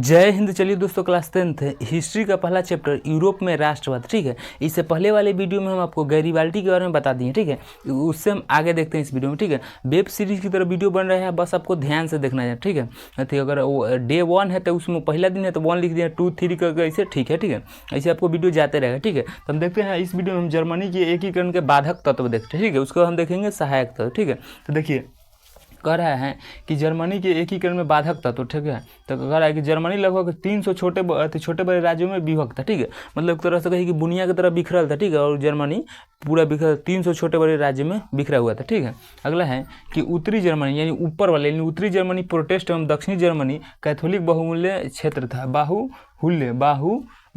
जय हिंद। चलिए दोस्तों, क्लास 10th हिस्ट्री का पहला चैप्टर यूरोप में राष्ट्रवाद। ठीक है, इससे पहले वाले वीडियो में हम आपको गैरिबाल्डी के बारे में बता दिए। ठीक है, उससे हम आगे देखते हैं इस वीडियो में। ठीक है, वेब सीरीज की तरह वीडियो बन रहा है, बस आपको ध्यान से देखना है। ठीक है, तो अगर डे 1 है तो उसमें पहला दिन है तो 1 लिख दिया, 2 3 करके ऐसे। ठीक है, ऐसे आपको वीडियो जाते रहेगा। ठीक है, तो हम देखते हैं इस वीडियो में हम जर्मनी के एकीकरण के बाधक तत्व देखते हैं। ठीक है, उसको हम देखेंगे सहायक तत्व। ठीक है, तो देखिए कह रहा है कि जर्मनी के एकीकरण में बाधक तत्व। ठीक है, तो कह रहा है कि जर्मनी लगभग 300 छोटे बड़े राज्यों में विभक्त था। ठीक है, मतलब एक तरह से कही कि बुनिया की तरह बिखरल था। ठीक है, और जर्मनी पूरा बिखर 300 छोटे बड़े राज्य में बिखरा हुआ था। ठीक है, अगला है कि उत्तरी जर्मनी यानी ऊपर वाले यानी उत्तरी जर्मनी प्रोटेस्ट एवं दक्षिणी जर्मनी कैथोलिक बहुमूल्य क्षेत्र था।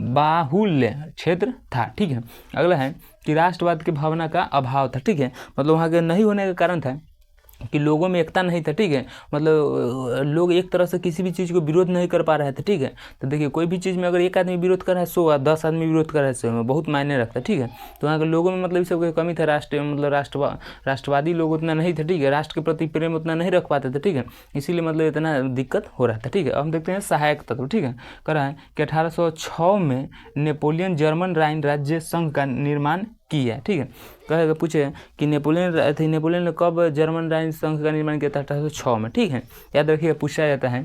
बाहुल्य क्षेत्र था। ठीक है, अगला है कि राष्ट्रवाद की भावना का अभाव था। ठीक है, मतलब वहाँ के नहीं होने का कारण था कि लोगों में एकता नहीं था। ठीक है, मतलब लोग एक तरह से किसी भी चीज़ को विरोध नहीं कर पा रहे थे। ठीक है, तो देखिए कोई भी चीज़ में अगर एक आदमी विरोध कर रहा है 100 10 आदमी विरोध कर रहा है 100 में बहुत मायने रखता है। ठीक है, तो वहाँ के लोगों में मतलब इस सब की कमी था। राष्ट्रवादी लोग उतना नहीं थे। ठीक है, राष्ट्र के प्रति प्रेम उतना नहीं रख पाते थे। ठीक है, इसीलिए मतलब इतना दिक्कत हो रहा था। ठीक है, अब हम देखते हैं सहायक तत्व। ठीक है, कह रहा है कि 1806 में नेपोलियन जर्मन राइन राज्य संघ का निर्माण किया। ठीक है, कहेगा पूछे कि नेपोलियन ने कब जर्मन राइन संघ का निर्माण किया था? 1806 में। ठीक है, याद रखिएगा, पूछा जाता है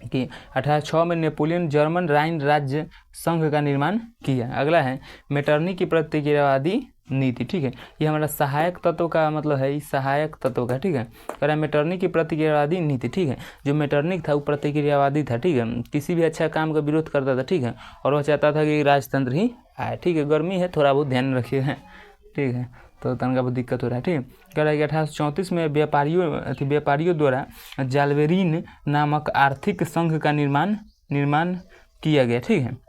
कि 1806 में नेपोलियन जर्मन राइन राज्य संघ का निर्माण किया। अगला है मेटरनी की प्रतिक्रियावादी नीति। ठीक है, ये हमारा सहायक तत्व का मतलब है, इस सहायक तत्व का। ठीक है, कह रहा है मेटरनी की प्रतिक्रियावादी नीति। ठीक है, जो मेटरनिक था वो प्रतिक्रियावादी था। ठीक है, किसी भी अच्छा काम का विरोध करता था। ठीक है, और वह चाहता था कि राजतंत्र ही आए। ठीक है, गर्मी है, थोड़ा बहुत ध्यान रखिएगा। ठीक है, तो तनका बहुत दिक्कत हो रहा है। ठीक है, कह रहा है कि 1834 में व्यापारियों द्वारा जालवेरिन नामक आर्थिक संघ का निर्माण किया गया। ठीक है,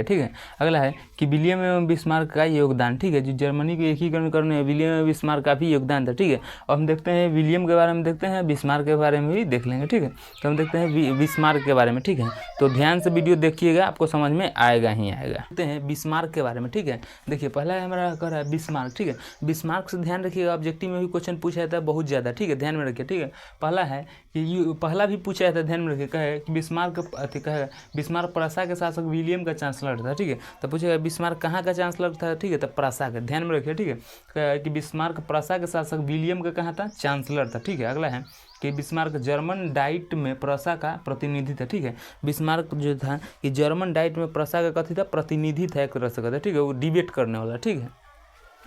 ठीक है, अगला है कि विलियम एवं बिस्मार्क का योगदान। ठीक है, जो जर्मनी को एकीकरण करने में विलियम एवं बिस्मार्क का भी योगदान था। ठीक है, अब हम देखते हैं विलियम के बारे में, देखते हैं बिस्मार्क के बारे में भी देख लेंगे। ठीक है, तो हम देखते हैं बिस्मार्क के बारे में। ठीक है, तो ध्यान से वीडियो देखिएगा, आपको समझ में आएगा ही आएगा। देखते हैं बिस्मार्क के बारे में। ठीक है, देखिए पहला हमारा कह रहा है बिस्मार्क। ठीक है, बिस्मार्क से ध्यान रखिएगा, ऑब्जेक्टिव में भी क्वेश्चन पूछा जाता है बहुत ज़्यादा। ठीक है, ध्यान में रखिए। ठीक है, पहला है कि पहला भी पूछा जाता है, ध्यान में रखिए। कहे कि बिस्मार्क प्रसा के शासक विलियम का चांसलर था। ठीक है, तो पूछेगा बिस्मार्क कहाँ का चांसलर था? ठीक है, तो प्रसा का, ध्यान में रखिए। ठीक है, कि बिस्मार्क प्रसा के शासक विलियम का कहाँ था? चांसलर था। ठीक है, अगला है कि बिस्मार्क जर्मन डाइट में प्रसा का प्रतिनिधि था। ठीक है, बिस्मार्क जो था कि जर्मन डाइट में प्रसा का कथी था? प्रतिनिधि था, एक तरह से कहता है। ठीक है, वो डिबेट करने वाला। ठीक है,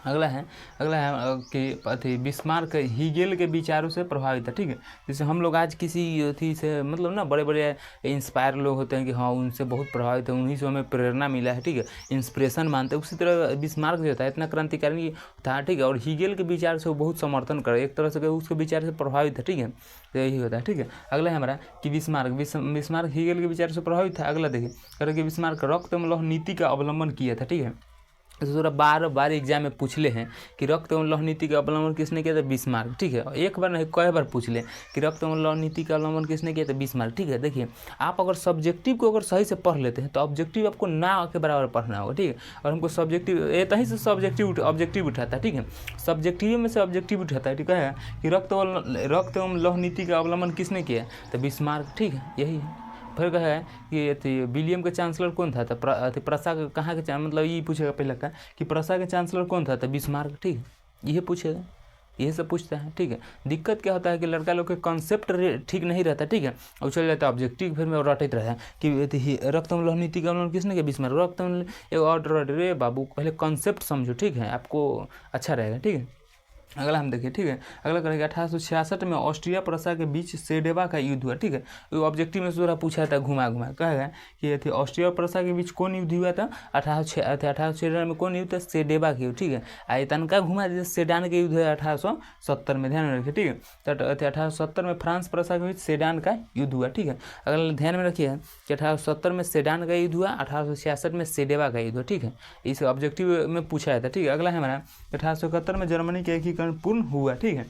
अगला है कि बिस्मार्क हीगेल के विचारों से प्रभावित था। ठीक है, जैसे हम लोग आज किसी थी से मतलब ना बड़े बड़े इंस्पायर लोग होते हैं कि हाँ उनसे बहुत प्रभावित है, उन्हीं से हमें प्रेरणा मिला है। ठीक है, इंस्पिरेशन मानते हैं। उसी तरह बिस्मार्क जो था इतना क्रांतिकारी था। ठीक है, और हीगेल के विचार से वो बहुत समर्थन करे, एक तरह से उसके विचार से प्रभावित है। ठीक है, तो यही होता है। ठीक है, अगला है हमारा कि बिस्मार्क हीगेल के विचार से प्रभावित था। अगला देखिए कह कि बिस्मार्क रक्त एवं लौह नीति का अवलंबन किया था। ठीक है, तो थोड़ा बार एग्जाम में पूछ ले हैं कि रक्त एवं लौह नीति का अवलंबन किसने किया था? बिस्मार्क। ठीक है, एक बार नहीं कई बार पूछ ले कि रक्त एवं लौह नीति का अवलंबन किसने किया था? बिस्मार्क। ठीक है, देखिए आप अगर सब्जेक्टिव को अगर सही से पढ़ लेते हैं तो ऑब्जेक्टिव आपको ना के बराबर पढ़ना होगा। ठीक है, और हमको सब्जेक्टिव तहीं से ऑब्जेक्टिव उठाता है। ठीक है, सब्जेक्टिव में से ऑब्जेक्टिव उठाता है। ठीक है, कि रक्त एवं लौह नीति का अवलंबन किसने किया? तो बिस्मार्क। ठीक है, यही है। फिर कहा है कि विलियम का चांसलर कौन था? तो प्रसा का कहाँ के मतलब ये पूछेगा पहले का कि प्रसा के चांसलर कौन था? तो बिस्मार्क। ठीक है, ये पूछेगा, यही सब पूछता है। ठीक है, दिक्कत क्या होता है कि लड़का लोग के कॉन्सेप्ट ठीक नहीं रहता। ठीक है, और चल जाता है ऑब्जेक्टिव, फिर में रटते रहता है कि रक्त एवं लौह नीति का अवलंबन किसने किया? बिस्मार्क। रक्त एवं और रे बाबू पहले कॉन्सेप्ट समझो। ठीक है, आपको अच्छा रहेगा। ठीक है, अगला हम देखिए। ठीक है, अगला करेगा 1866 में ऑस्ट्रिया प्रसा के बीच सेडेवा का युद्ध हुआ। ठीक है, वो ऑब्जेक्टिव में थोड़ा पूछा था घुमा कहेगा कि ऑस्ट्रिया प्रसा के बीच कौन युद्ध हुआ था? 1866 में कौन युद्ध था? सेडेवा के युद्ध। ठीक है, आई तनका घुमा दीजिए, सेडान के युद्ध है 1870 में, ध्यान में रखिए। ठीक है, तो 1870 में फ्रांस प्रसा के बीच सेडान का युद्ध हुआ। ठीक है, अगला ध्यान में रखिए कि 1870 में सेडान का युद्ध हुआ, 1866 में सेडेवा का युद्ध हुआ। ठीक है, इस ऑब्जेक्टिव में पूछा था। ठीक है, अगला है हमारा 1871 में जर्मनी के एकीकरण पूर्ण हुआ। ठीक है,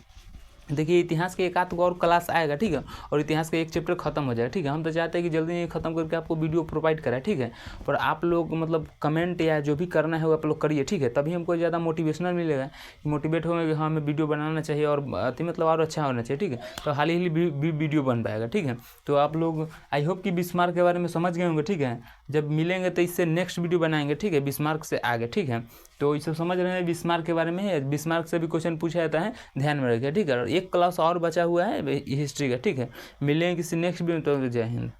देखिए इतिहास के एक आध और क्लास आएगा, ठीक है, और इतिहास का एक चैप्टर खत्म हो जाएगा, ठीक है। हम तो चाहते हैं कि जल्दी खत्म करके आपको वीडियो प्रोवाइड कराए, ठीक है, पर आप लोग मतलब कमेंट या जो भी करना है वो आप लोग करिए, ठीक है, तभी हमको ज़्यादा मोटिवेशनल मिलेगा, मोटिवेट होंगे कि हाँ हमें वीडियो बनाना चाहिए और अति मतलब और अच्छा होना चाहिए, ठीक है, तो हाल ही वीडियो बन पाएगा, ठीक है। तो आप लोग आई होप कि बिस्मार्क के बारे में समझ गए होंगे, ठीक है। जब मिलेंगे तो इससे नेक्स्ट वीडियो बनाएंगे, ठीक है, बिस्मार्क से आगे, ठीक है। तो ये सब समझ रहे हैं बिस्मार्क के बारे में, बिस्मार्क से भी क्वेश्चन पूछा जाता है, ध्यान में रखिए, ठीक है। और एक क्लास और बचा हुआ है हिस्ट्री का, ठीक है। मिलेंगे किसी नेक्स्ट वीडियो में, तो जय हिंद।